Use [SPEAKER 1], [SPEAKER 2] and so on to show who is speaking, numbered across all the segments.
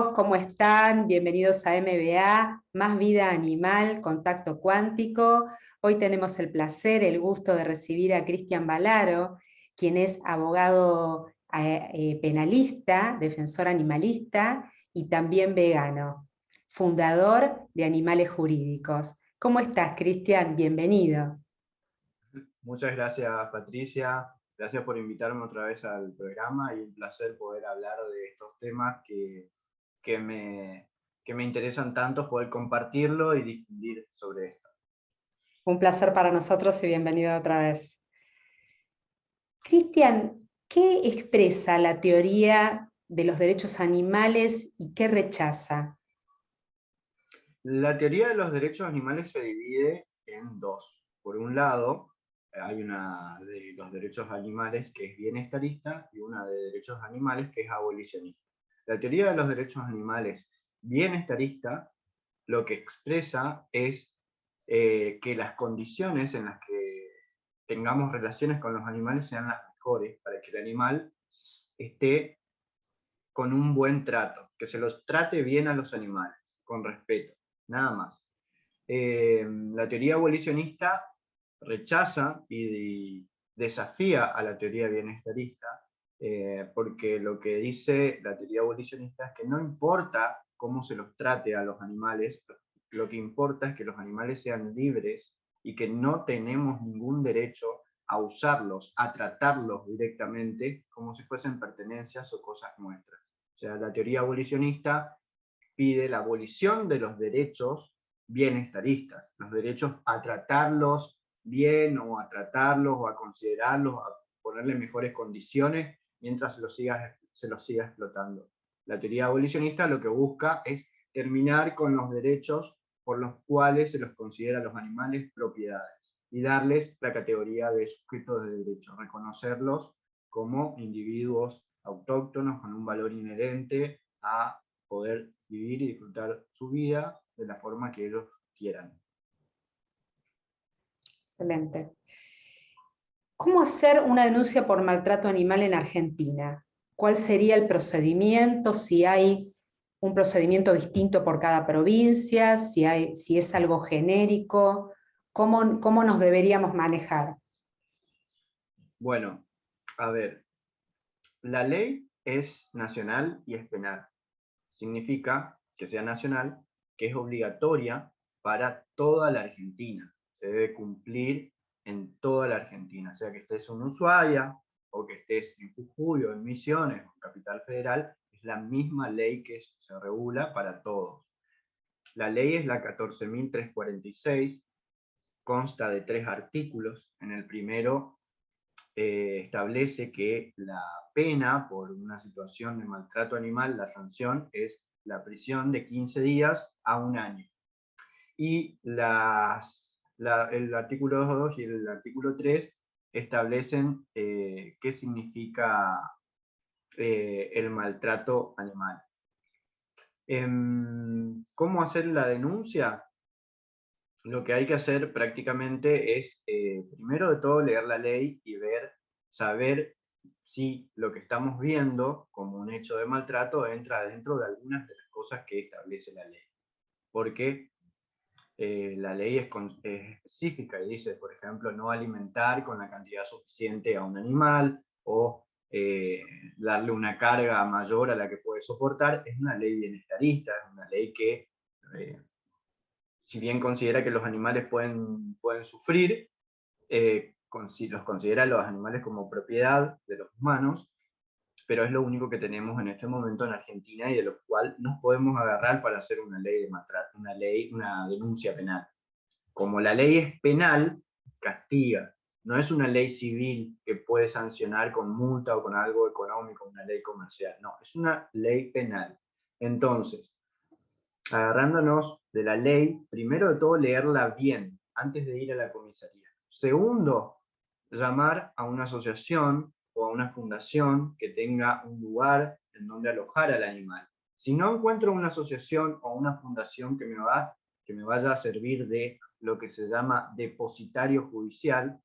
[SPEAKER 1] chicos, ¿cómo están? Bienvenidos a MBA, Más Vida Animal, Contacto Cuántico. Hoy tenemos el placer, el gusto de recibir a Cristian Balaro, quien es abogado penalista, defensor animalista y también vegano, fundador de Animales Jurídicos. ¿Cómo estás, Cristian? Bienvenido.
[SPEAKER 2] Muchas gracias, Patricia. Gracias por invitarme otra vez al programa y un placer poder hablar de estos temas que me interesan tanto, poder compartirlo y difundir sobre esto.
[SPEAKER 1] Un placer para nosotros y bienvenido otra vez. Cristian, ¿qué expresa la teoría de los derechos animales y qué rechaza?
[SPEAKER 2] La teoría de los derechos animales se divide en dos. Por un lado, hay una de los derechos animales que es bienestarista y una de derechos animales que es abolicionista. La teoría de los derechos animales bienestarista lo que expresa es que las condiciones en las que tengamos relaciones con los animales sean las mejores para que el animal esté con un buen trato, que se los trate bien a los animales, con respeto, nada más. La teoría abolicionista rechaza y desafía a la teoría bienestarista, porque lo que dice la teoría abolicionista es que no importa cómo se los trate a los animales, lo que importa es que los animales sean libres y que no tenemos ningún derecho a usarlos, a tratarlos directamente como si fuesen pertenencias o cosas nuestras. O sea, la teoría abolicionista pide la abolición de los derechos bienestaristas, los derechos a tratarlos bien o a tratarlos o a considerarlos, a ponerle mejores condiciones mientras se los siga explotando. La teoría abolicionista lo que busca es terminar con los derechos por los cuales se los considera a los animales propiedades y darles la categoría de sujetos de derecho, reconocerlos como individuos autóctonos con un valor inherente a poder vivir y disfrutar su vida de la forma que ellos quieran.
[SPEAKER 1] Excelente. ¿Cómo hacer una denuncia por maltrato animal en Argentina? ¿Cuál sería el procedimiento? Si hay un procedimiento distinto por cada provincia, si es algo genérico, ¿cómo nos deberíamos manejar?
[SPEAKER 2] Bueno, a ver, la ley es nacional y es penal. Significa que sea nacional, que es obligatoria para toda la Argentina. Se debe cumplir en toda la Argentina, sea que estés en Ushuaia, o que estés en Jujuy, o en Misiones, o en Capital Federal, es la misma ley que se regula para todos. La ley es la 14.346, consta de 3 artículos. En el primero establece que la pena por una situación de maltrato animal, la sanción es la prisión de 15 días a 1 año. Y el artículo 2 y el artículo 3 establecen qué significa el maltrato animal. ¿Cómo hacer la denuncia? Lo que hay que hacer prácticamente es, primero de todo, leer la ley y saber si lo que estamos viendo como un hecho de maltrato entra dentro de algunas de las cosas que establece la ley. Porque la ley es específica y dice, por ejemplo, no alimentar con la cantidad suficiente a un animal o darle una carga mayor a la que puede soportar. Es una ley bienestarista, es una ley que si bien considera que los animales pueden sufrir, los considera a los animales como propiedad de los humanos, pero es lo único que tenemos en este momento en Argentina y de lo cual nos podemos agarrar para hacer una ley de maltrato, una denuncia penal. Como la ley es penal, castiga. No es una ley civil que puede sancionar con multa o con algo económico, una ley comercial. No, es una ley penal. Entonces, agarrándonos de la ley, primero de todo leerla bien antes de ir a la comisaría. Segundo, llamar a una asociación o a una fundación que tenga un lugar en donde alojar al animal. Si no encuentro una asociación o una fundación que me vaya a servir de lo que se llama depositario judicial,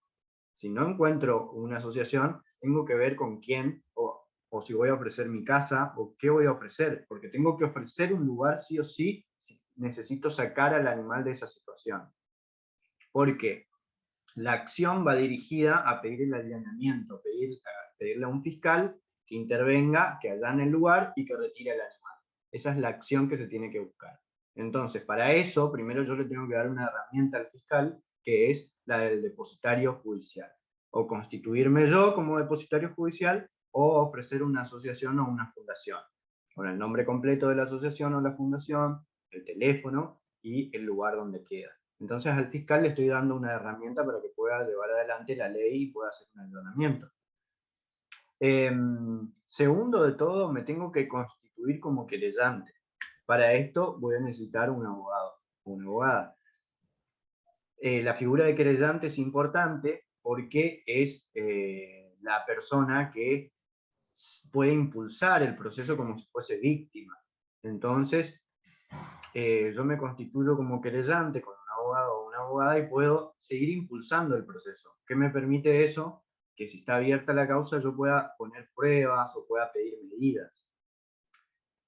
[SPEAKER 2] si no encuentro una asociación, tengo que ver con quién o o si voy a ofrecer mi casa, o qué voy a ofrecer, porque tengo que ofrecer un lugar sí o sí, si necesito sacar al animal de esa situación. Porque la acción va dirigida a pedir el allanamiento, pedirle a un fiscal que intervenga, que allane el lugar y que retire al animal. Esa es la acción que se tiene que buscar. Entonces, para eso, primero yo le tengo que dar una herramienta al fiscal, que es la del depositario judicial. O constituirme yo como depositario judicial, o ofrecer una asociación o una fundación, con el nombre completo de la asociación o la fundación, el teléfono y el lugar donde queda. Entonces al fiscal le estoy dando una herramienta para que pueda llevar adelante la ley y pueda hacer un allanamiento. Segundo de todo, me tengo que constituir como querellante. Para esto voy a necesitar un abogado o una abogada. La figura de querellante es importante porque es la persona que puede impulsar el proceso como si fuese víctima. Entonces, yo me constituyo como querellante con un abogado o una abogada y puedo seguir impulsando el proceso. ¿Qué me permite eso? Que si está abierta la causa yo pueda poner pruebas o pueda pedir medidas.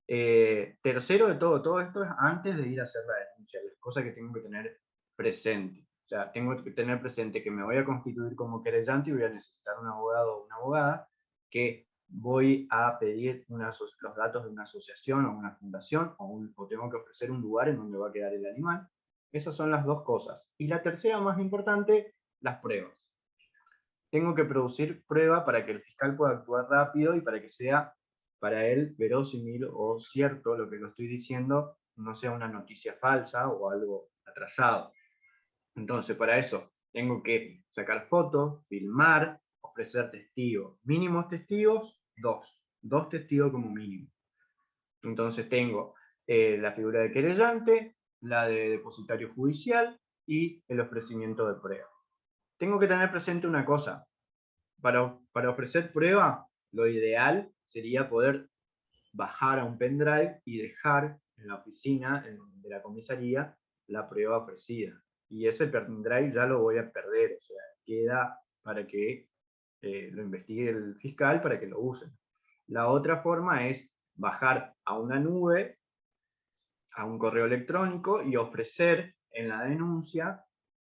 [SPEAKER 2] Tercero de todo esto es antes de ir a hacer la denuncia, las cosas que tengo que tener presente. O sea, tengo que tener presente que me voy a constituir como querellante y voy a necesitar un abogado o una abogada, que voy a pedir los datos de una asociación o una fundación, o tengo que ofrecer un lugar en donde va a quedar el animal. Esas son las dos cosas. Y la tercera, más importante, las pruebas. Tengo que producir prueba para que el fiscal pueda actuar rápido y para que sea para él verosímil o cierto lo que lo estoy diciendo, no sea una noticia falsa o algo atrasado. Entonces, para eso tengo que sacar fotos, filmar, ofrecer testigos. Mínimos testigos, dos testigos como mínimo. Entonces tengo la figura de querellante, la de depositario judicial y el ofrecimiento de prueba. Tengo que tener presente una cosa. Para ofrecer prueba, lo ideal sería poder bajar a un pendrive y dejar en la oficina de la comisaría la prueba ofrecida. Y ese pendrive ya lo voy a perder, o sea, queda para que lo investigue el fiscal para que lo usen. La otra forma es bajar a una nube, a un correo electrónico y ofrecer en la denuncia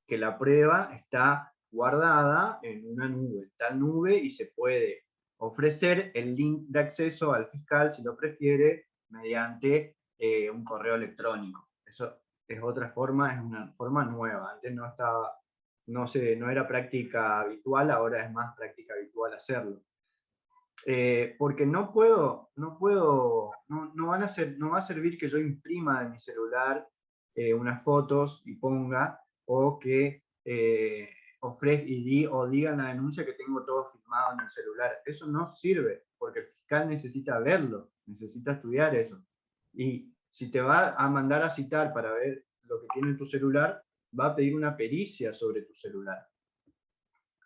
[SPEAKER 2] que la prueba está guardada en una nube, tal nube, y se puede ofrecer el link de acceso al fiscal, si lo prefiere, mediante un correo electrónico. Eso es otra forma, es una forma nueva. Antes no estaba, no era práctica habitual, ahora es más práctica habitual hacerlo. Porque no va a servir que yo imprima de mi celular unas fotos y ponga, o que diga en la denuncia que tengo todo filmado en el celular. Eso no sirve, porque el fiscal necesita verlo, necesita estudiar eso. Y si te va a mandar a citar para ver lo que tiene tu celular, va a pedir una pericia sobre tu celular.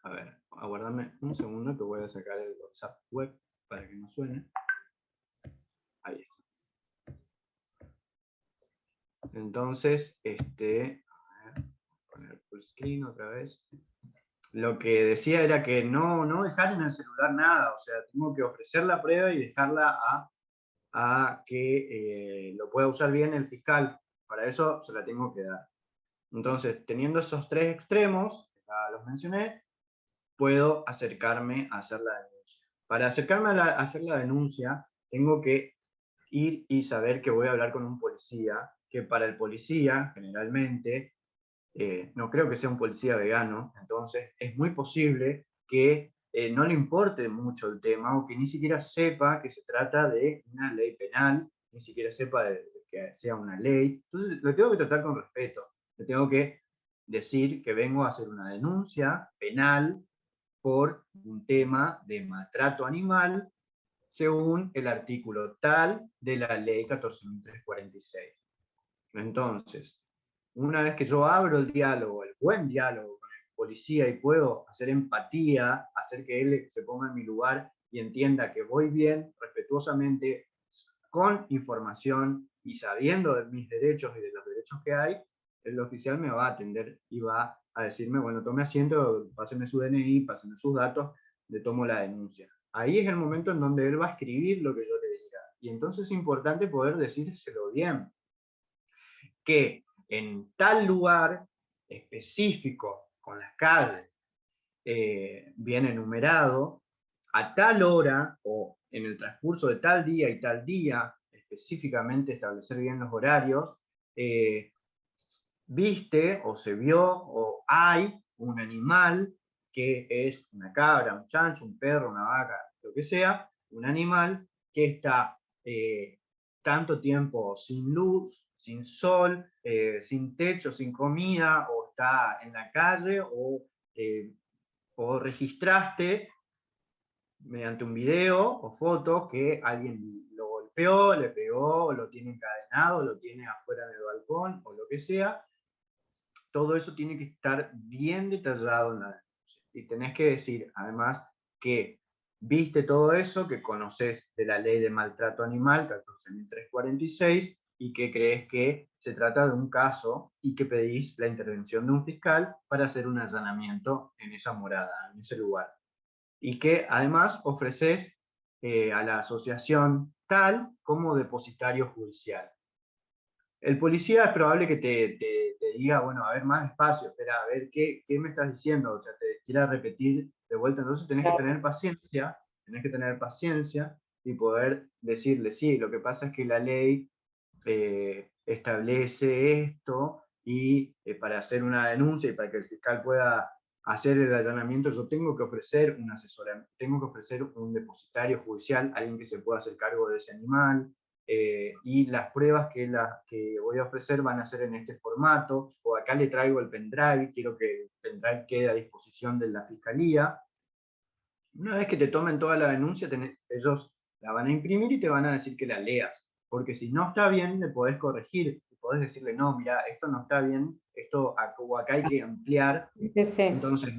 [SPEAKER 2] A ver, aguardame un segundo que voy a sacar el WhatsApp web para que no suene. Ahí está. Entonces, a ver, poner full screen otra vez. Lo que decía era que no dejar en el celular nada, o sea, tengo que ofrecer la prueba y dejarla a que lo pueda usar bien el fiscal. Para eso se la tengo que dar. Entonces, teniendo esos tres extremos, que ya los mencioné, puedo acercarme a hacer la denuncia. Para acercarme a hacer la denuncia, tengo que ir y saber que voy a hablar con un policía, que para el policía, generalmente, no creo que sea un policía vegano, entonces es muy posible que no le importe mucho el tema, o que ni siquiera sepa que se trata de una ley penal, ni siquiera sepa que sea una ley. Entonces lo tengo que tratar con respeto, le tengo que decir que vengo a hacer una denuncia penal por un tema de maltrato animal, según el artículo tal de la ley 14.346. Entonces, una vez que yo abro el diálogo, el buen diálogo con el policía, y puedo hacer empatía, hacer que él se ponga en mi lugar y entienda que voy bien, respetuosamente, con información y sabiendo de mis derechos y de los derechos que hay, el oficial me va a atender y va a decirme, bueno, tome asiento, páseme su DNI, páseme sus datos, le tomo la denuncia. ahí es el momento en donde él va a escribir lo que yo le diga. Y entonces es importante poder decírselo bien, que en tal lugar específico, con las calles, bien enumerado, a tal hora o en el transcurso de tal día y tal día, específicamente establecer bien los horarios, viste o se vio o hay un animal que es una cabra, un chancho, un perro, una vaca, lo que sea, un animal que está tanto tiempo sin luz, sin sol, sin techo, sin comida, o está en la calle, o registraste mediante un video o foto que alguien lo golpeó, le pegó, lo tiene encadenado, lo tiene afuera en el balcón, o lo que sea. Todo eso tiene que estar bien detallado en la denuncia. Y tenés que decir, además, que viste todo eso, que conoces de la ley de maltrato animal, 14.346, y que crees que se trata de un caso y que pedís la intervención de un fiscal para hacer un allanamiento en esa morada, en ese lugar. Y que además ofreces a la asociación tal como depositario judicial. El policía es probable que te diga, bueno, a ver, más espacio, espera, a ver, ¿qué me estás diciendo? O sea, te quiera repetir de vuelta. Entonces tenés que tener paciencia y poder decirle, sí, lo que pasa es que la ley establece esto y para hacer una denuncia y para que el fiscal pueda hacer el allanamiento, yo tengo que ofrecer un asesoramiento, tengo que ofrecer un depositario judicial, alguien que se pueda hacer cargo de ese animal, y las pruebas que voy a ofrecer van a ser en este formato, o acá le traigo el pendrive, quiero que el pendrive quede a disposición de la fiscalía. Una vez que te tomen toda la denuncia, ellos la van a imprimir y te van a decir que la leas, porque si no está bien, le podés corregir, y podés decirle, no, mira, esto no está bien, esto o acá hay que ampliar.
[SPEAKER 1] Sí, sí.
[SPEAKER 2] Entonces,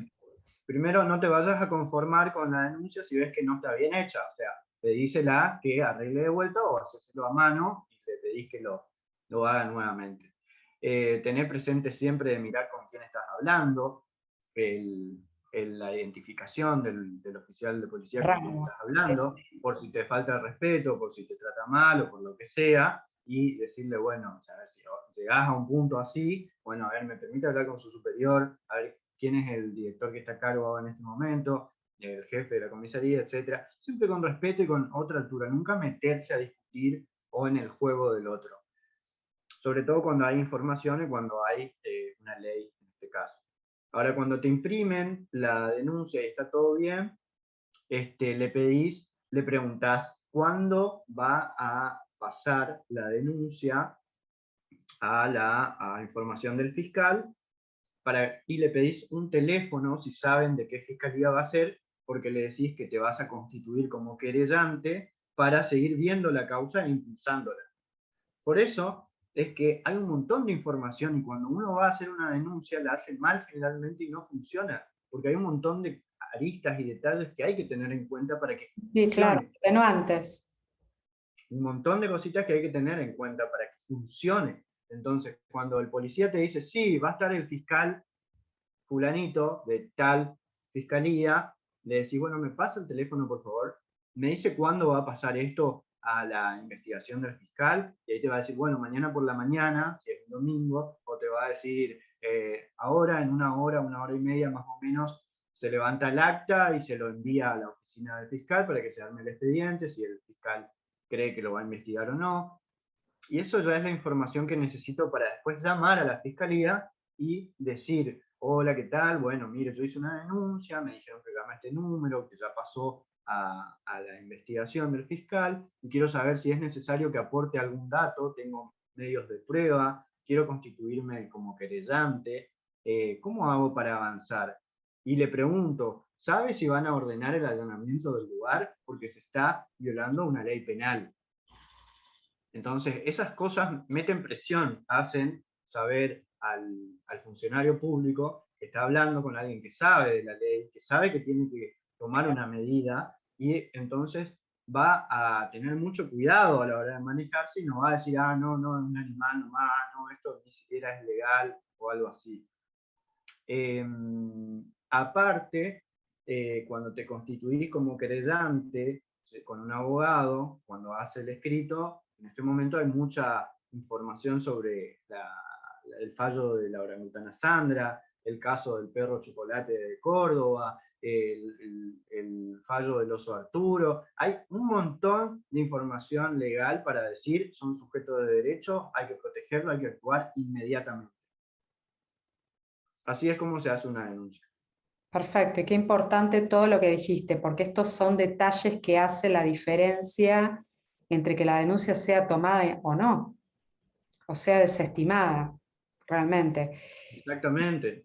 [SPEAKER 2] primero no te vayas a conformar con la denuncia si ves que no está bien hecha, o sea, pedísela que arregle de vuelta o hacéselo a mano y le pedís que lo haga nuevamente. Tener presente siempre de mirar con quién estás hablando, la identificación del oficial de policía con quien
[SPEAKER 1] Rango.
[SPEAKER 2] estás hablando, por si te falta el respeto, por si te trata mal o por lo que sea, y decirle, bueno, o sea, si llegás a un punto así, bueno, a ver, me permite hablar con su superior, a ver quién es el director que está a cargo en este momento, el jefe de la comisaría, etcétera, siempre con respeto y con otra altura, nunca meterse a discutir o en el juego del otro, sobre todo cuando hay información y cuando hay una ley en este caso. Ahora, cuando te imprimen la denuncia y está todo bien, le preguntás cuándo va a pasar la denuncia a información del fiscal, y le pedís un teléfono si saben de qué fiscalía va a ser, porque le decís que te vas a constituir como querellante para seguir viendo la causa e impulsándola. Por eso es que hay un montón de información y cuando uno va a hacer una denuncia la hace mal generalmente y no funciona, porque hay un montón de aristas y detalles que hay que tener en cuenta para que
[SPEAKER 1] Sí, claro,
[SPEAKER 2] funcione.
[SPEAKER 1] atenuantes.
[SPEAKER 2] Un montón de cositas que hay que tener en cuenta para que funcione. Entonces, cuando el policía te dice, sí, va a estar el fiscal fulanito de tal fiscalía, le decís, bueno, me pasa el teléfono, por favor, me dice cuándo va a pasar esto a la investigación del fiscal, y ahí te va a decir, bueno, mañana por la mañana, si es un domingo, o te va a decir, ahora, en una hora y media más o menos, se levanta el acta y se lo envía a la oficina del fiscal para que se arme el expediente, si el fiscal cree que lo va a investigar o no. Y eso ya es la información que necesito para después llamar a la fiscalía y decir, hola, ¿qué tal? Bueno, mire, yo hice una denuncia, me dijeron que llama a este número, que ya pasó a la investigación del fiscal, y quiero saber si es necesario que aporte algún dato, tengo medios de prueba, quiero constituirme como querellante, ¿cómo hago para avanzar? Y le pregunto, ¿sabe si van a ordenar el allanamiento del lugar? Porque se está violando una ley penal. Entonces, esas cosas meten presión, hacen saber al funcionario público que está hablando con alguien que sabe de la ley, que sabe que tiene que tomar una medida, y entonces va a tener mucho cuidado a la hora de manejarse y no va a decir, ah, no, no, es un animal nomás, no, esto ni siquiera es legal o algo así. Aparte, cuando te constituís como querellante con un abogado, cuando hace el escrito, en este momento hay mucha información sobre el fallo de la orangutana Sandra, el caso del perro chocolate de Córdoba, el fallo del oso Arturo. Hay un montón de información legal para decir son sujetos de derecho, hay que protegerlo, hay que actuar inmediatamente. Así es como se hace una denuncia.
[SPEAKER 1] Perfecto, y qué importante todo lo que dijiste, porque estos son detalles que hacen la diferencia entre que la denuncia sea tomada o no, o sea desestimada, realmente.
[SPEAKER 2] Exactamente.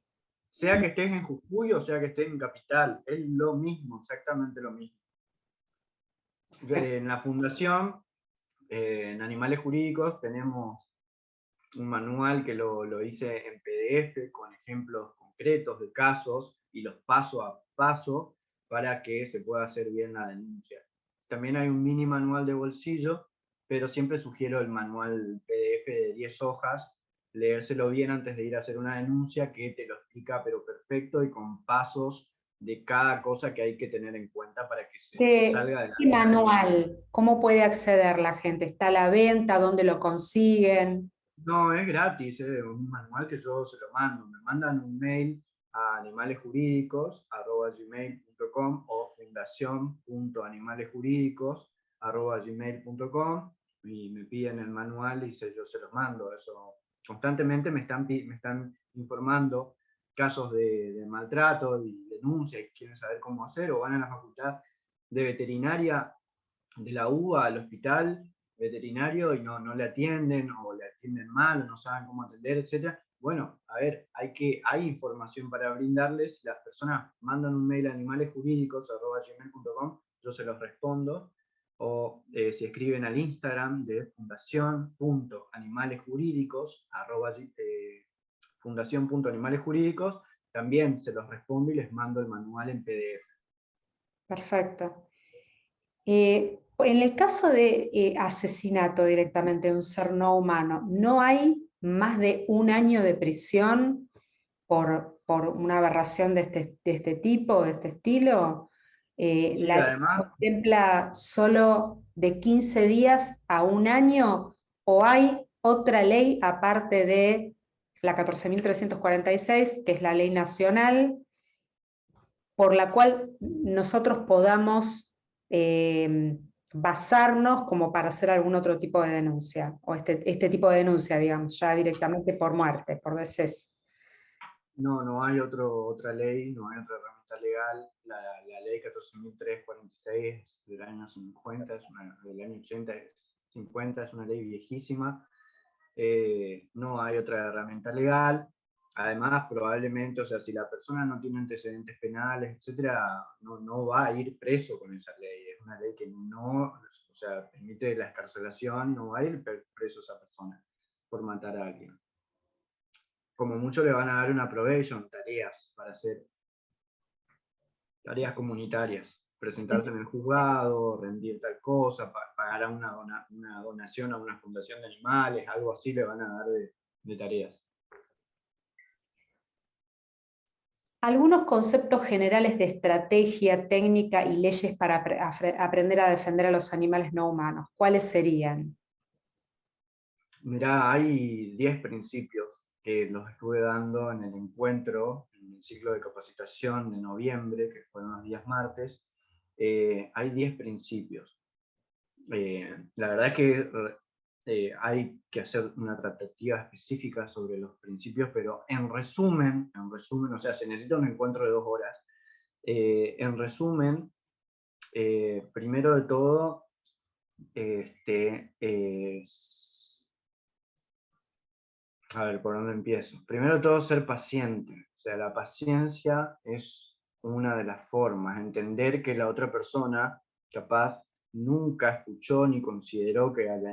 [SPEAKER 2] Sea que estés en Jujuy o sea que estés en Capital, es lo mismo, exactamente lo mismo. En la fundación, en Animales Jurídicos, tenemos un manual que lo hice en PDF con ejemplos concretos de casos y los paso a paso para que se pueda hacer bien la denuncia. También hay un mini manual de bolsillo, pero siempre sugiero el manual PDF de 10 hojas, leérselo bien antes de ir a hacer una denuncia, que te lo explica pero perfecto y con pasos de cada cosa que hay que tener en cuenta para que se salga de la
[SPEAKER 1] ¿Qué
[SPEAKER 2] denuncia bien.
[SPEAKER 1] manual? ¿Cómo puede acceder la gente? ¿Está a la venta? ¿Dónde lo consiguen?
[SPEAKER 2] No, es gratis, es un manual que yo se lo mando. Me mandan un mail a animalesjurídicos@gmail.com o fundación.animalesjurídicos@gmail.com y me piden el manual y yo se los mando. Eso constantemente me están informando casos de maltrato y denuncia y quieren saber cómo hacer, o van a la facultad de veterinaria de la UBA al hospital veterinario y no le atienden, o le atienden mal, o no saben cómo atender, etc. Bueno, a ver, hay información para brindarles. Si las personas mandan un mail a animalesjurídicos@gmail.com, yo se los respondo, o si escriben al Instagram de fundación.animalesjurídicos, fundación.animalesjurídicos, también se los respondo y les mando el manual en PDF.
[SPEAKER 1] Perfecto. En el caso de asesinato directamente de un ser no humano, ¿no hay más de 1 año de prisión por una aberración de este tipo, de este estilo?
[SPEAKER 2] Sí,
[SPEAKER 1] ¿La ley
[SPEAKER 2] además,
[SPEAKER 1] contempla solo de 15 días a 1 año o hay otra ley aparte de la 14.346, que es la ley nacional, por la cual nosotros podamos basarnos como para hacer algún otro tipo de denuncia, o este tipo de denuncia, digamos, ya directamente por muerte, por deceso?
[SPEAKER 2] no hay otra ley, no hay otra herramienta legal. La ley 14.346 es del año 50, del año 80, 50, es una ley viejísima. No hay otra herramienta legal. Además, probablemente, o sea, si la persona no tiene antecedentes penales, etcétera, no va a ir preso con esa ley. Es una ley que no, o sea, permite la excarcelación, no va a ir preso esa persona por matar a alguien. Como mucho le van a dar una probation, tareas para hacer, tareas comunitarias, presentarse en el juzgado, rendir tal cosa, pagar una donación a una fundación de animales, algo así le van a dar de tareas.
[SPEAKER 1] Algunos conceptos generales de estrategia, técnica y leyes para aprender a defender a los animales no humanos, ¿cuáles serían?
[SPEAKER 2] Mirá, hay 10 principios que los estuve dando en el encuentro, en el ciclo de capacitación de noviembre, que fueron los días martes. Hay 10 principios. La verdad es que hay que hacer una tratativa específica sobre los principios, pero en resumen, o sea, se necesita un encuentro de 2 horas. En resumen, primero de todo, a ver, ¿por dónde empiezo? Primero de todo, ser paciente. O sea, la paciencia es una de las formas, entender que la otra persona capaz nunca escuchó ni consideró que el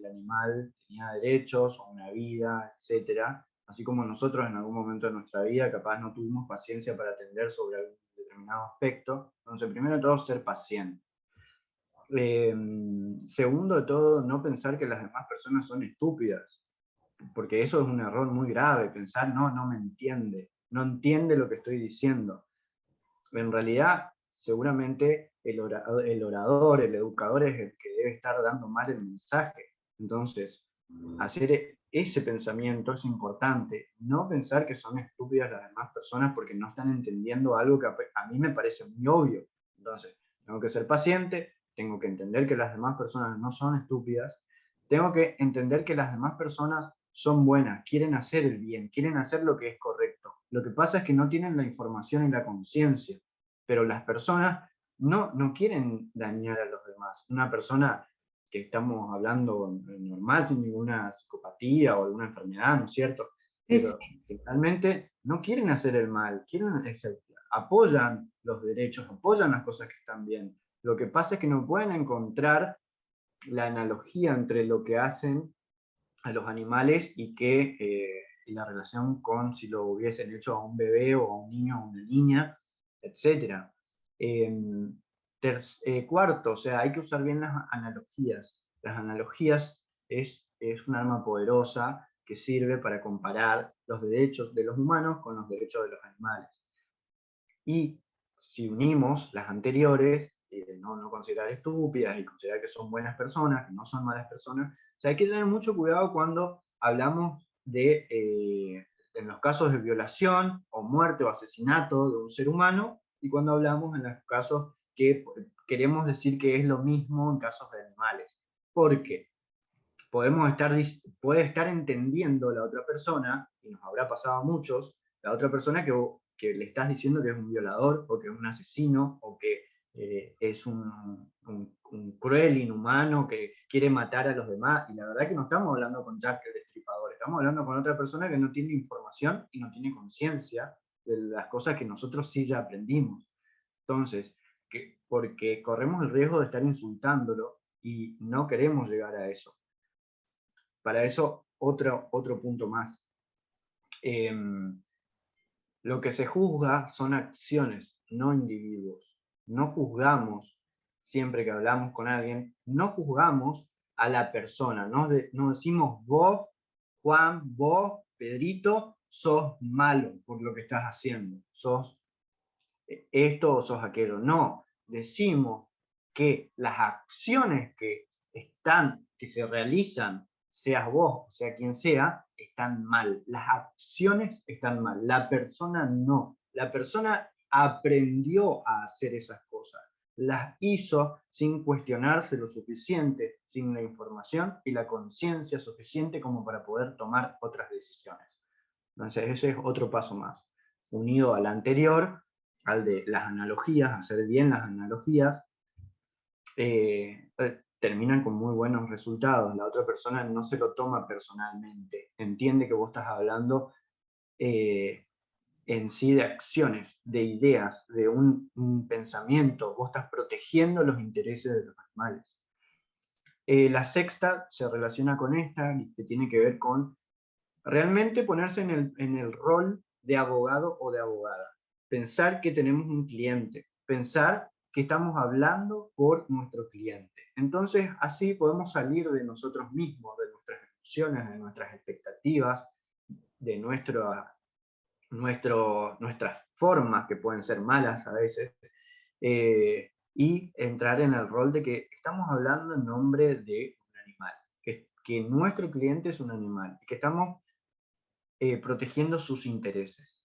[SPEAKER 2] animal tenía derechos o una vida, etc. Así como nosotros en algún momento de nuestra vida capaz no tuvimos paciencia para atender sobre algún determinado aspecto. Entonces, primero de todo, ser paciente. Segundo de todo, no pensar que las demás personas son estúpidas, porque eso es un error muy grave, pensar, no me entiende, no entiende lo que estoy diciendo. en realidad seguramente el orador, el educador es el que debe estar dando mal el mensaje. Entonces, hacer ese pensamiento es importante, no pensar que son estúpidas las demás personas porque no están entendiendo algo que a mí me parece muy obvio. Entonces, tengo que ser paciente, tengo que entender que las demás personas no son estúpidas, tengo que entender que las demás personas son buenas, quieren hacer el bien, quieren hacer lo que es correcto. Lo que pasa es que no tienen la información y la conciencia, pero las personas no quieren dañar a los demás. Una persona que estamos hablando normal, sin ninguna psicopatía o alguna enfermedad, ¿no es cierto?
[SPEAKER 1] Sí, sí.
[SPEAKER 2] Pero generalmente no quieren hacer el mal, apoyan los derechos, apoyan las cosas que están bien. Lo que pasa es que no pueden encontrar la analogía entre lo que hacen a los animales y la relación con si lo hubiesen hecho a un bebé o a un niño o a una niña, etc. Cuarto, o sea, hay que usar bien las analogías. Las analogías es un arma poderosa que sirve para comparar los derechos de los humanos con los derechos de los animales. Y si unimos las anteriores, no considerar estúpidas y considerar que son buenas personas, que no son malas personas, o sea, hay que tener mucho cuidado cuando hablamos en los casos de violación o muerte o asesinato de un ser humano, y cuando hablamos en los casos que queremos decir que es lo mismo en casos de animales. Porque puede estar entendiendo la otra persona, y nos habrá pasado a muchos, la otra persona que le estás diciendo que es un violador, o que es un asesino, o que es un cruel, inhumano, que quiere matar a los demás, y la verdad que no estamos hablando con Jack el Destripador, estamos hablando con otra persona que no tiene información y no tiene conciencia de las cosas que nosotros sí ya aprendimos. Entonces, porque corremos el riesgo de estar insultándolo y no queremos llegar a eso. Para eso, otro punto más. Lo que se juzga son acciones, no individuos. No juzgamos, siempre que hablamos con alguien, no juzgamos a la persona. No decimos vos, Juan, vos, Pedrito, sos malo por lo que estás haciendo. Sos esto o sos aquello. No, decimos que las acciones que se realizan, seas vos, o sea quien sea, están mal. Las acciones están mal, la persona no. La persona aprendió a hacer esas cosas, las hizo sin cuestionarse lo suficiente, sin la información y la conciencia suficiente como para poder tomar otras decisiones. Entonces ese es otro paso más, unido al anterior, al de las analogías, hacer bien las analogías, terminan con muy buenos resultados. La otra persona no se lo toma personalmente, entiende que vos estás hablando en sí de acciones, de ideas, de un pensamiento, vos estás protegiendo los intereses de los animales. La sexta se relaciona con esta, que tiene que ver con realmente ponerse en el rol de abogado o de abogada. Pensar que tenemos un cliente, pensar que estamos hablando por nuestro cliente. Entonces, así podemos salir de nosotros mismos, de nuestras emociones, de nuestras expectativas, de nuestras formas, que pueden ser malas a veces, y entrar en el rol de que estamos hablando en nombre de un animal, que nuestro cliente es un animal, que estamos protegiendo sus intereses.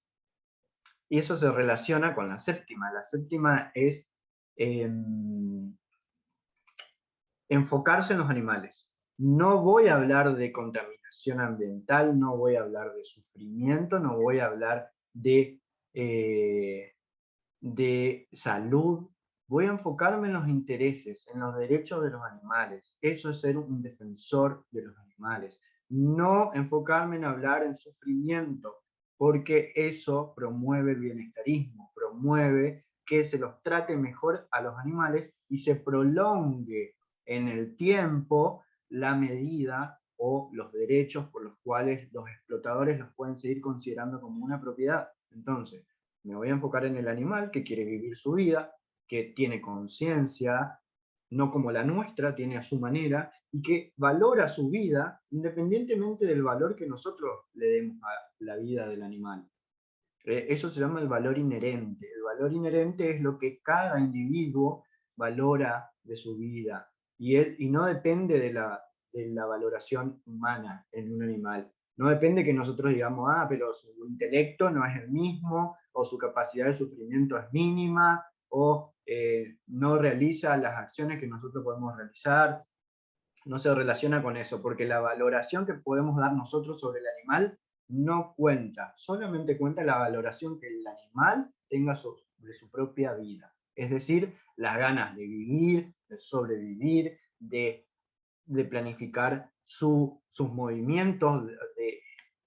[SPEAKER 2] Y eso se relaciona con la séptima. La séptima es eh, enfocarse en los animales. No voy a hablar de contaminación ambiental, no voy a hablar de sufrimiento, no voy a hablar de salud. Voy a enfocarme en los intereses, en los derechos de los animales. Eso es ser un defensor de los animales. No enfocarme en hablar en sufrimiento, porque eso promueve el bienestarismo, promueve que se los trate mejor a los animales y se prolongue en el tiempo la medida o los derechos por los cuales los explotadores los pueden seguir considerando como una propiedad. Entonces, me voy a enfocar en el animal que quiere vivir su vida, que tiene conciencia, no como la nuestra, tiene a su manera, y que valora su vida independientemente del valor que nosotros le demos a la vida del animal. Eso se llama el valor inherente. El valor inherente es lo que cada individuo valora de su vida, y no depende de la valoración humana en un animal. No depende que nosotros digamos, pero su intelecto no es el mismo, o su capacidad de sufrimiento es mínima, o no realiza las acciones que nosotros podemos realizar. No se relaciona con eso, porque la valoración que podemos dar nosotros sobre el animal no cuenta, solamente cuenta la valoración que el animal tenga sobre su propia vida. Es decir, las ganas de vivir, de sobrevivir, de planificar sus movimientos,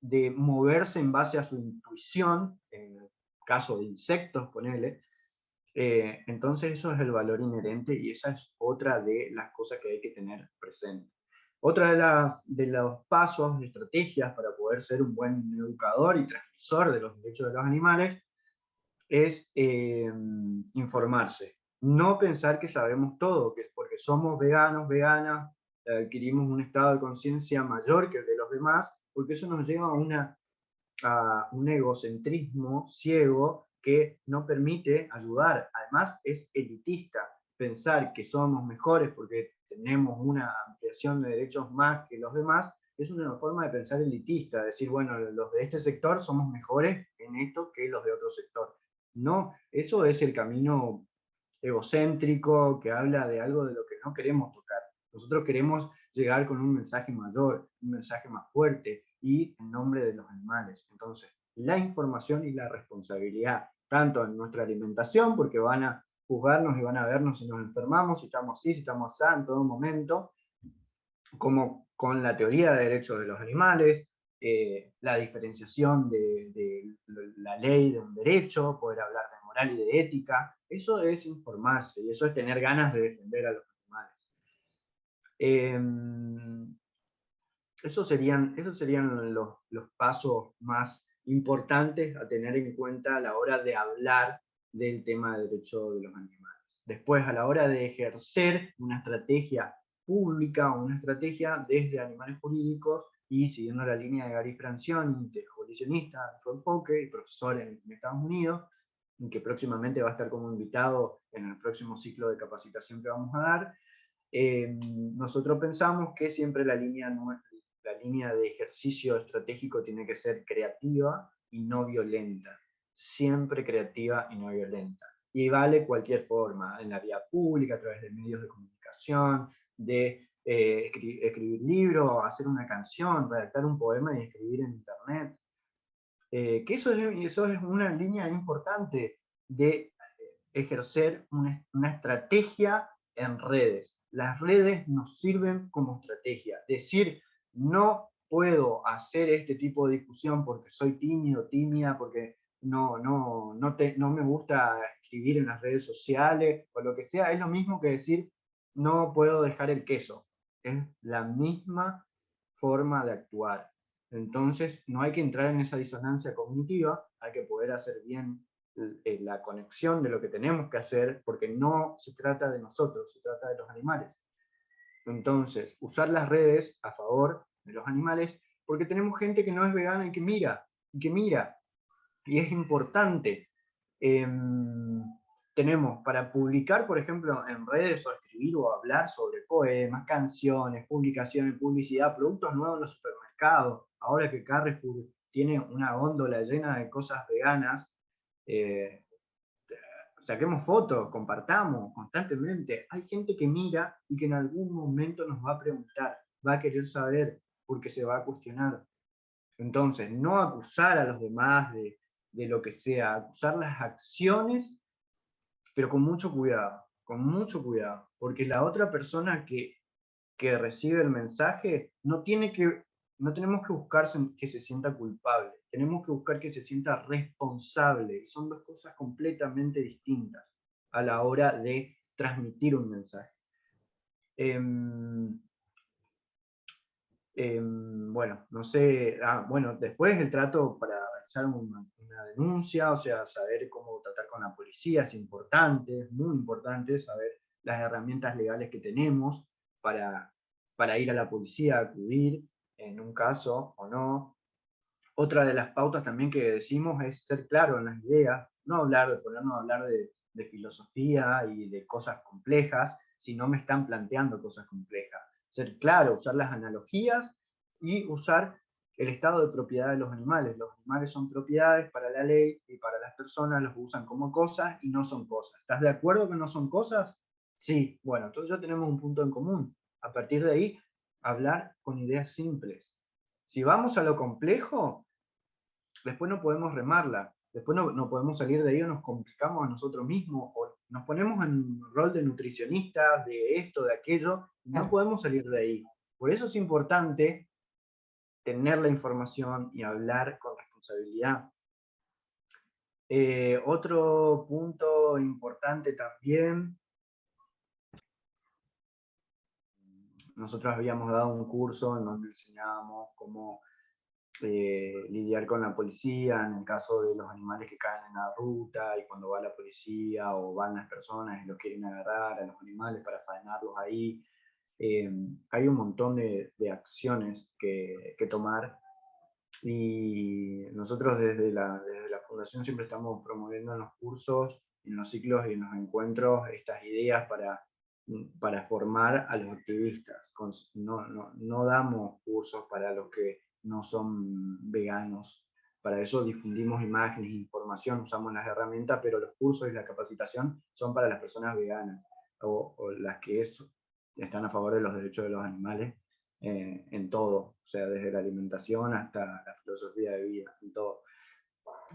[SPEAKER 2] de moverse en base a su intuición, en el caso de insectos, ponele. Entonces eso es el valor inherente, y esa es otra de las cosas que hay que tener presente. Otra de los pasos, de estrategias para poder ser un buen educador y transmisor de los derechos de los animales es informarse. No pensar que sabemos todo, que porque somos veganos, veganas, adquirimos un estado de conciencia mayor que el de los demás, porque eso nos lleva a un egocentrismo ciego que no permite ayudar. Además, es elitista. Pensar que somos mejores porque tenemos una ampliación de derechos más que los demás es una forma de pensar elitista, decir, bueno, los de este sector somos mejores en esto que los de otro sector. No, eso es el camino egocéntrico que habla de algo de lo que no queremos tocar. Nosotros queremos llegar con un mensaje mayor, un mensaje más fuerte, y en nombre de los animales. Entonces, la información y la responsabilidad, tanto en nuestra alimentación, porque van a juzgarnos y van a vernos si nos enfermamos, si estamos así, si estamos así, en todo momento, como con la teoría de derechos de los animales, la diferenciación de la ley de un derecho, poder hablar de moral y de ética. Eso es informarse, y eso es tener ganas de defender a los animales. Esos serían los pasos más importantes a tener en cuenta a la hora de hablar del tema de derechos de los animales. Después, a la hora de ejercer una estrategia pública o una estrategia desde animales jurídicos, y siguiendo la línea de Gary Francioni, que es abolicionista en su enfoque y profesor en Estados Unidos, que próximamente va a estar como invitado en el próximo ciclo de capacitación que vamos a dar. Nosotros pensamos que siempre la línea de ejercicio estratégico tiene que ser creativa y no violenta. Siempre creativa y no violenta. Y vale cualquier forma, en la vía pública, a través de medios de comunicación, de escribir libros, hacer una canción, redactar un poema y escribir en internet. Que eso es una línea importante de ejercer una estrategia en redes. Las redes nos sirven como estrategia. Decir, no puedo hacer este tipo de difusión porque soy tímido, tímida, porque no me gusta escribir en las redes sociales, o lo que sea, es lo mismo que decir, no puedo dejar el queso. Es la misma forma de actuar. Entonces, no hay que entrar en esa disonancia cognitiva, hay que poder hacer bien la conexión de lo que tenemos que hacer, porque no se trata de nosotros, se trata de los animales. Entonces, usar las redes a favor de los animales, porque tenemos gente que no es vegana y que mira, y es importante. Tenemos para publicar, por ejemplo, en redes, o escribir o hablar sobre poemas, canciones, publicaciones, publicidad, productos nuevos en los supermercados. Ahora que Carrefour tiene una góndola llena de cosas veganas, eh, saquemos fotos, compartamos constantemente. Hay gente que mira y que en algún momento nos va a preguntar, va a querer saber, porque se va a cuestionar. Entonces, no acusar a los demás de lo que sea, acusar las acciones, pero con mucho cuidado, porque la otra persona que recibe el mensaje no tenemos que buscar que se sienta culpable, tenemos que buscar que se sienta responsable, y son dos cosas completamente distintas a la hora de transmitir un mensaje. Bueno, no sé, bueno, después el trato para realizar una denuncia, o sea, saber cómo tratar con la policía es importante, es muy importante saber las herramientas legales que tenemos para ir a la policía, acudir en un caso o no, Otra de las pautas también que decimos es ser claro en las ideas, no hablar, ponernos a hablar de filosofía y de cosas complejas, si no me están planteando cosas complejas. Ser claro, usar las analogías y usar el estado de propiedad de los animales. Los animales son propiedades para la ley y para las personas los usan como cosas y no son cosas. ¿Estás de acuerdo que no son cosas? Sí, bueno, entonces ya tenemos un punto en común. A partir de ahí, hablar con ideas simples. Si vamos a lo complejo, después no podemos remarla, después no podemos salir de ahí o nos complicamos a nosotros mismos, o nos ponemos en rol de nutricionistas, de esto, de aquello, y no podemos salir de ahí. Por eso es importante tener la información y hablar con responsabilidad. Otro punto importante también, nosotros habíamos dado un curso en donde enseñábamos cómo lidiar con la policía en el caso de los animales que caen en la ruta y cuando va la policía o van las personas y los quieren agarrar a los animales para faenarlos ahí. Hay un montón de acciones que tomar y nosotros desde la fundación siempre estamos promoviendo en los cursos, en los ciclos y en los encuentros estas ideas para formar a los activistas. No damos cursos para los que no son veganos. Para eso difundimos imágenes, información, usamos las herramientas, pero los cursos y la capacitación son para las personas veganas o las que están a favor de los derechos de los animales en todo, o sea, desde la alimentación hasta la filosofía de vida, en todo.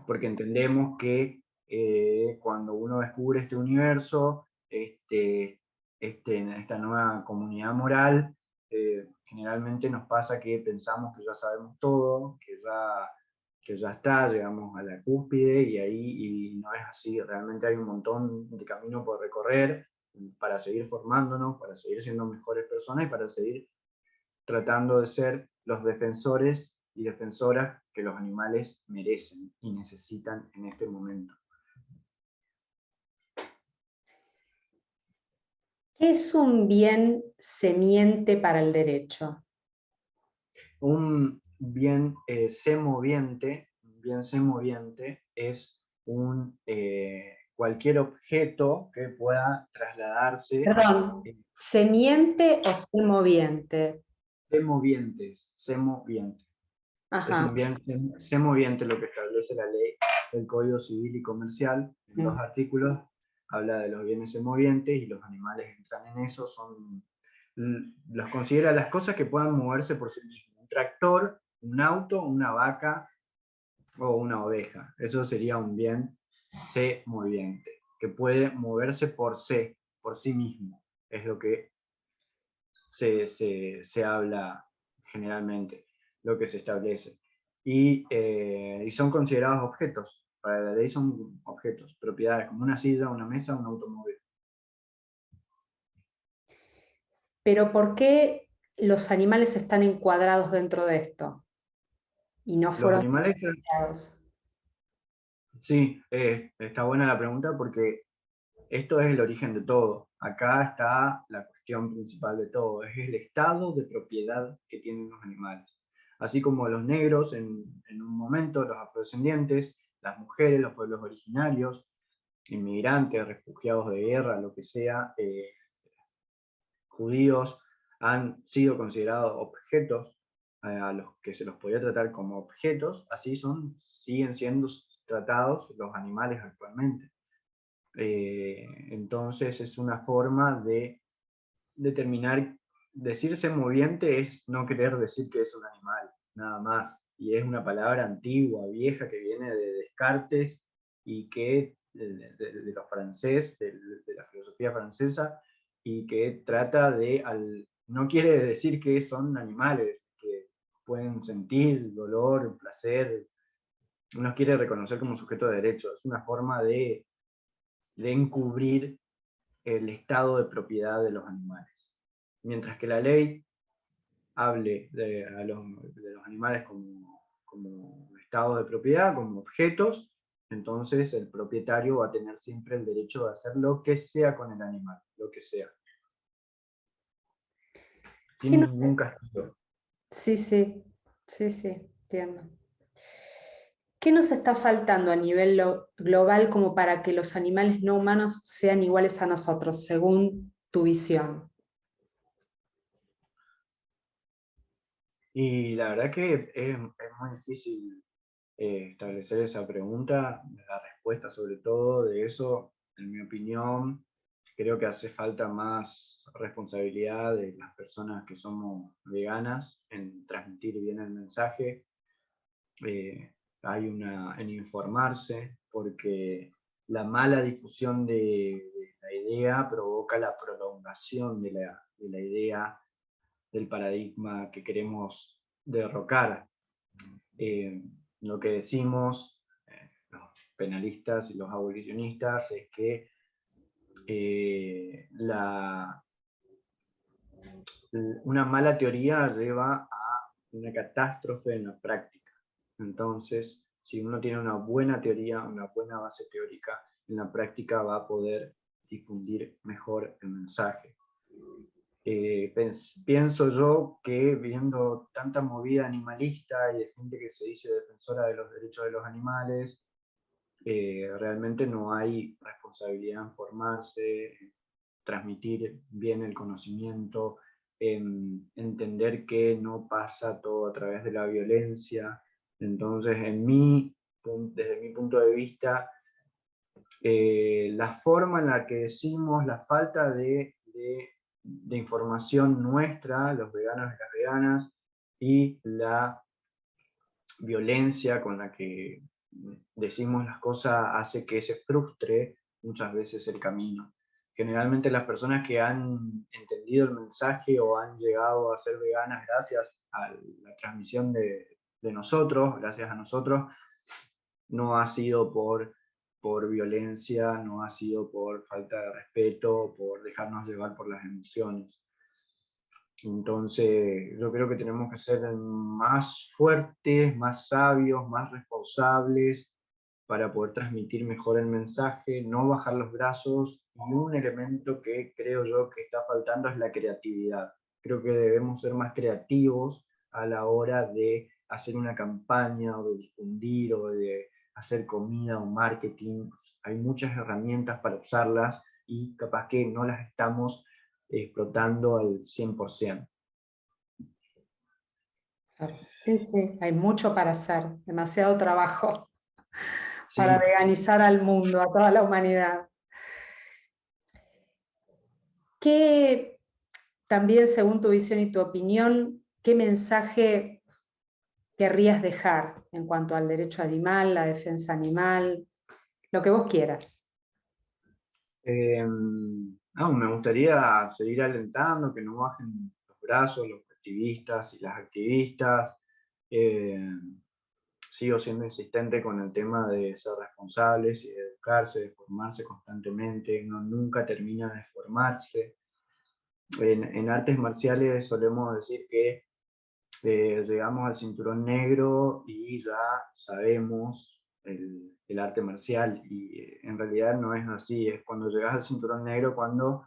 [SPEAKER 2] Porque entendemos que cuando uno descubre este universo, esta nueva comunidad moral, generalmente nos pasa que pensamos que ya sabemos todo, que ya está, llegamos a la cúspide y no es así, realmente hay un montón de camino por recorrer para seguir formándonos, para seguir siendo mejores personas y para seguir tratando de ser los defensores y defensoras que los animales merecen y necesitan en este momento.
[SPEAKER 1] ¿Qué es un bien semiente para el derecho?
[SPEAKER 2] Un bien semoviente es cualquier objeto que pueda trasladarse.
[SPEAKER 1] Perdón, ¿semiente o semoviente?
[SPEAKER 2] Semoviente. Es
[SPEAKER 1] Ajá.
[SPEAKER 2] un bien semoviente lo que establece la ley del Código Civil y Comercial. En 2 artículos habla de los bienes semovientes y los animales entran en eso, los considera las cosas que puedan moverse por sí mismos. Un tractor, un auto, una vaca o una oveja. Eso sería un bien semoviente, que puede moverse por sí mismo. Es lo que se habla generalmente, lo que se establece. Y son considerados objetos. Para la ley son objetos, propiedades, como una silla, una mesa, un automóvil.
[SPEAKER 1] Pero ¿por qué los animales están encuadrados dentro de esto y no
[SPEAKER 2] Los
[SPEAKER 1] fueron
[SPEAKER 2] animales,
[SPEAKER 1] diferenciados?
[SPEAKER 2] sí, está buena la pregunta porque esto es el origen de todo. Acá está la cuestión principal de todo. Es el estado de propiedad que tienen los animales. Así como los negros en un momento, los afrodescendientes, las mujeres, los pueblos originarios, inmigrantes, refugiados de guerra, lo que sea, judíos, han sido considerados objetos a los que se los podía tratar como objetos, así siguen siendo tratados los animales actualmente. Entonces es una forma de determinar, decirse moviente es no querer decir que es un animal, nada más. Y es una palabra antigua, vieja, que viene de Descartes y que de los francés, de la filosofía francesa, y que trata no quiere decir que son animales, que pueden sentir dolor, placer, no los quiere reconocer como sujeto de derecho, es una forma de encubrir el estado de propiedad de los animales. Mientras que la ley hable de los animales como estado de propiedad, como objetos, entonces el propietario va a tener siempre el derecho de hacer lo que sea con el animal, lo que sea.
[SPEAKER 1] ¿Qué
[SPEAKER 2] Sin
[SPEAKER 1] nos-
[SPEAKER 2] ningún castigo.
[SPEAKER 1] Sí, sí, sí, sí, entiendo. ¿Qué nos está faltando a nivel global como para que los animales no humanos sean iguales a nosotros, según tu visión?
[SPEAKER 2] Y la verdad que es muy difícil establecer esa pregunta, la respuesta sobre todo de eso, en mi opinión, creo que hace falta más responsabilidad de las personas que somos veganas en transmitir bien el mensaje. eh, Hay en informarse, porque la mala difusión de la idea provoca la prolongación de la idea, del paradigma que queremos derrocar. Eh, lo que decimos los penalistas y los abolicionistas es que la, una mala teoría lleva a una catástrofe en la práctica. Entonces, si uno tiene una buena teoría, una buena base teórica, en la práctica va a poder difundir mejor el mensaje. Pienso yo que viendo tanta movida animalista y de gente que se dice defensora de los derechos de los animales, realmente no hay responsabilidad en formarse, en transmitir bien el conocimiento, en entender que no pasa todo a través de la violencia. Entonces, desde mi punto de vista, la forma en la que decimos, la falta de información nuestra, los veganos y las veganas, y la violencia con la que decimos las cosas hace que se frustre muchas veces el camino. Generalmente las personas que han entendido el mensaje o han llegado a ser veganas gracias a la transmisión de nosotros, gracias a nosotros, no ha sido por violencia, no ha sido por falta de respeto, por dejarnos llevar por las emociones. Entonces, yo creo que tenemos que ser más fuertes, más sabios, más responsables para poder transmitir mejor el mensaje, no bajar los brazos. Y un elemento que creo yo que está faltando es la creatividad. Creo que debemos ser más creativos a la hora de hacer una campaña o de difundir o de hacer comida o marketing. Hay muchas herramientas para usarlas y capaz que no las estamos explotando al 100%.
[SPEAKER 1] Claro. Sí, sí, hay mucho para hacer, demasiado trabajo para
[SPEAKER 2] Sí,
[SPEAKER 1] veganizar al mundo, a toda la humanidad. ¿Qué, también según tu visión y tu opinión, qué mensaje querrías dejar en cuanto al derecho animal, la defensa animal, lo que vos quieras?
[SPEAKER 2] no, me gustaría seguir alentando, que no bajen los brazos los activistas y las activistas. Eh, Sigo siendo insistente con el tema de ser responsables y de educarse, de formarse constantemente. Uno nunca termina de formarse. En artes marciales solemos decir que llegamos al cinturón negro y ya sabemos el arte marcial, y en realidad no es así. Es cuando llegas al cinturón negro cuando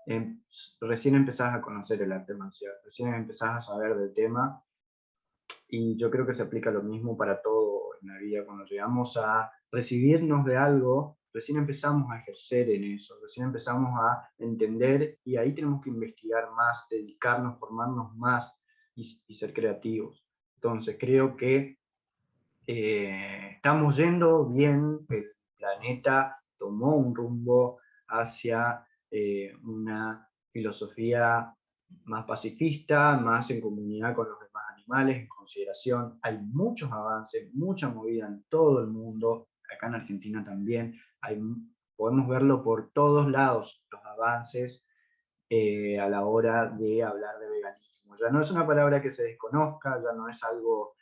[SPEAKER 2] em, recién empezás a conocer el arte marcial, recién empezás a saber del tema. Y yo creo que se aplica lo mismo para todo en la vida. Cuando llegamos a recibirnos de algo, recién empezamos a ejercer en eso, recién empezamos a entender, y ahí tenemos que investigar más, dedicarnos, formarnos más y ser creativos. Entonces creo que estamos yendo bien, el planeta tomó un rumbo hacia una filosofía más pacifista, más en comunidad con los demás animales, en consideración. Hay muchos avances, mucha movida en todo el mundo, acá en Argentina también. Podemos verlo por todos lados, los avances a la hora de hablar de veganismo. Ya no es una palabra que se desconozca, ya no es algo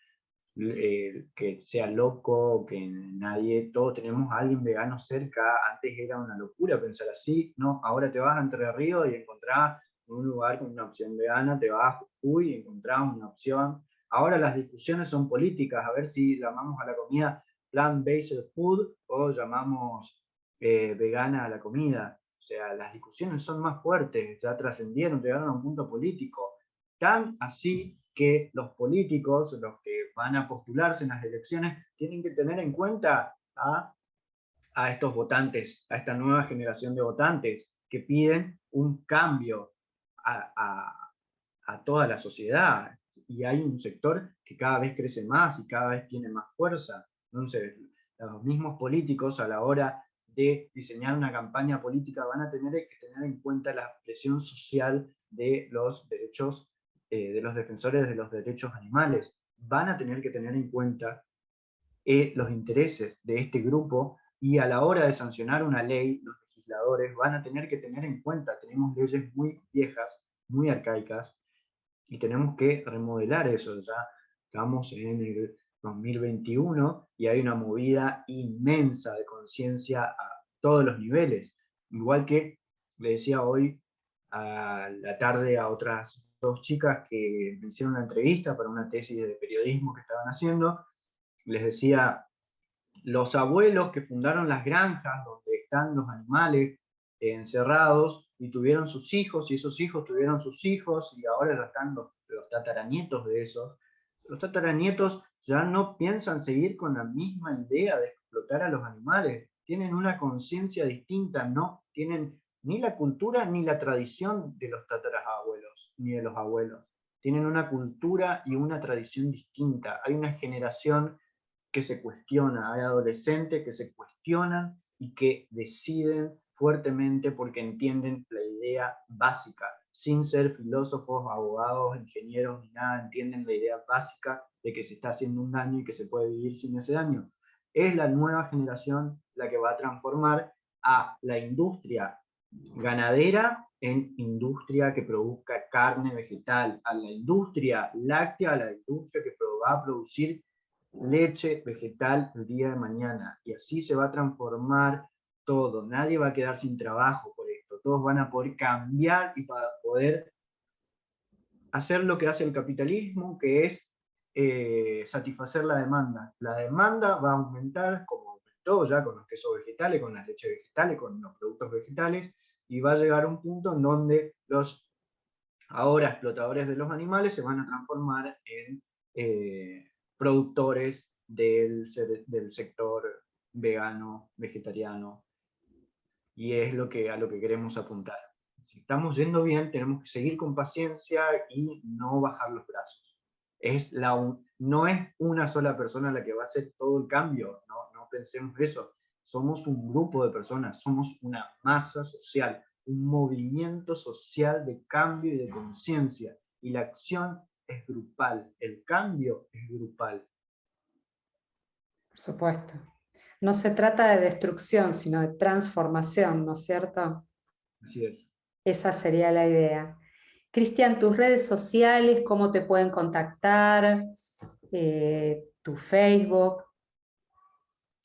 [SPEAKER 2] que sea loco, que nadie, todos tenemos a alguien vegano cerca. Antes era una locura pensar así, no, ahora te vas a Entre Ríos y encontrás un lugar con una opción vegana, te vas a Jujuy y encontrás una opción. Ahora las discusiones son políticas, a ver si llamamos a la comida plant-based food o llamamos vegana a la comida. O sea, las discusiones son más fuertes, ya trascendieron, llegaron a un punto político. Tan así que los políticos, los que van a postularse en las elecciones, tienen que tener en cuenta a estos votantes, a esta nueva generación de votantes que piden un cambio a toda la sociedad. Y hay un sector que cada vez crece más y cada vez tiene más fuerza. Entonces, los mismos políticos a la hora de diseñar una campaña política van a tener que tener en cuenta la presión social de los derechos, de los defensores de los derechos animales. Van a tener que tener en cuenta los intereses de este grupo, y a la hora de sancionar una ley, los legisladores van a tener que tener en cuenta, tenemos leyes muy viejas, muy arcaicas, y tenemos que remodelar eso. Ya estamos en el 2021 y hay una movida inmensa de conciencia a todos los niveles. Igual que le decía hoy a la tarde a otras dos chicas que me hicieron una entrevista para una tesis de periodismo que estaban haciendo, les decía, los abuelos que fundaron las granjas donde están los animales encerrados y tuvieron sus hijos, y esos hijos tuvieron sus hijos, y ahora están los tataranietos de esos. Los tataranietos ya no piensan seguir con la misma idea de explotar a los animales, tienen una conciencia distinta, no tienen ni la cultura ni la tradición de los tatarabuelos, ni de los abuelos. Tienen una cultura y una tradición distinta. Hay una generación que se cuestiona, hay adolescentes que se cuestionan y que deciden fuertemente porque entienden la idea básica, sin ser filósofos, abogados, ingenieros ni nada, entienden la idea básica de que se está haciendo un daño y que se puede vivir sin ese daño. Es la nueva generación la que va a transformar a la industria ganadera en industria que produzca carne vegetal, a la industria láctea, a la industria que va a producir leche vegetal el día de mañana, y así se va a transformar todo. Nadie va a quedar sin trabajo por esto, todos van a poder cambiar y para poder hacer lo que hace el capitalismo, que es satisfacer la demanda. La demanda va a aumentar, como aumentó ya con los quesos vegetales, con las leches vegetales, con los productos vegetales, y va a llegar a un punto en donde los ahora explotadores de los animales se van a transformar en productores del sector vegano, vegetariano, y es a lo que queremos apuntar. Si estamos yendo bien, tenemos que seguir con paciencia y no bajar los brazos. No es una sola persona la que va a hacer todo el cambio, no pensemos eso. Somos un grupo de personas, somos una masa social, un movimiento social de cambio y de conciencia, y la acción es grupal, el cambio es grupal.
[SPEAKER 1] Por supuesto. No se trata de destrucción, sino de transformación, ¿no es cierto?
[SPEAKER 2] Así es.
[SPEAKER 1] Esa sería la idea. Cristian, tus redes sociales, ¿cómo te pueden contactar? Tu Facebook.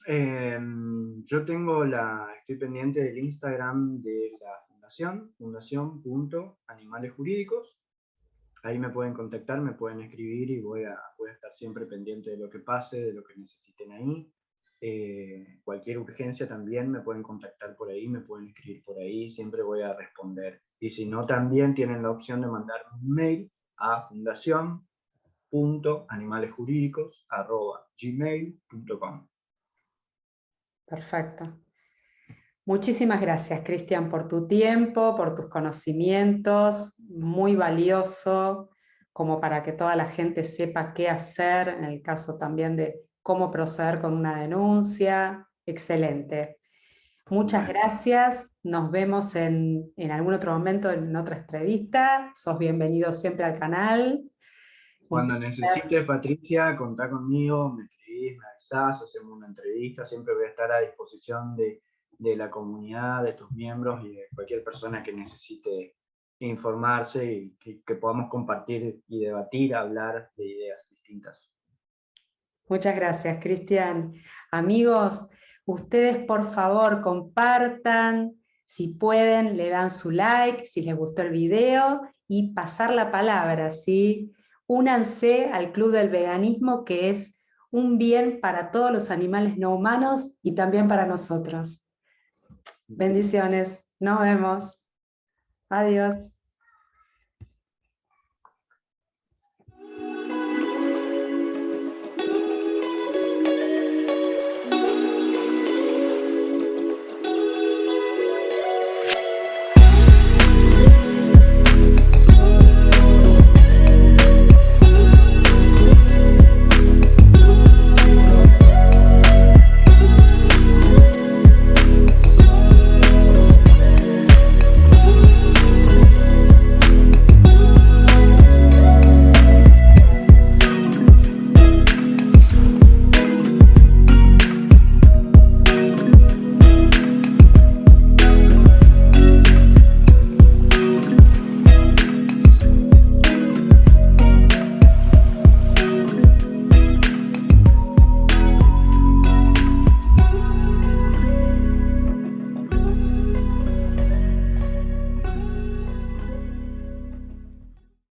[SPEAKER 2] Yo estoy pendiente del Instagram de la fundación, fundación.animales jurídicos. Ahí me pueden contactar, me pueden escribir y voy a estar siempre pendiente de lo que pase, de lo que necesiten ahí. Cualquier urgencia también me pueden contactar por ahí, me pueden escribir por ahí, siempre voy a responder. Y si no, también tienen la opción de mandar un mail a fundación.animalesjurídicos@gmail.com.
[SPEAKER 1] Perfecto. Muchísimas gracias, Cristian, por tu tiempo, por tus conocimientos, muy valioso, como para que toda la gente sepa qué hacer, en el caso también de cómo proceder con una denuncia. Excelente. Muchas gracias, nos vemos en algún otro momento en otra entrevista. Sos bienvenido siempre al canal.
[SPEAKER 2] Cuando necesites, Patricia, contá conmigo, me escribís, me avisás, hacemos una entrevista, siempre voy a estar a disposición de la comunidad, de tus miembros y de cualquier persona que necesite informarse y que podamos compartir y debatir, hablar de ideas distintas.
[SPEAKER 1] Muchas gracias, Cristian. Amigos, ustedes por favor compartan, si pueden le dan su like, si les gustó el video, y pasar la palabra, ¿sí? Únanse al Club del Veganismo, que es un bien para todos los animales no humanos y también para nosotros. Bendiciones, nos vemos. Adiós.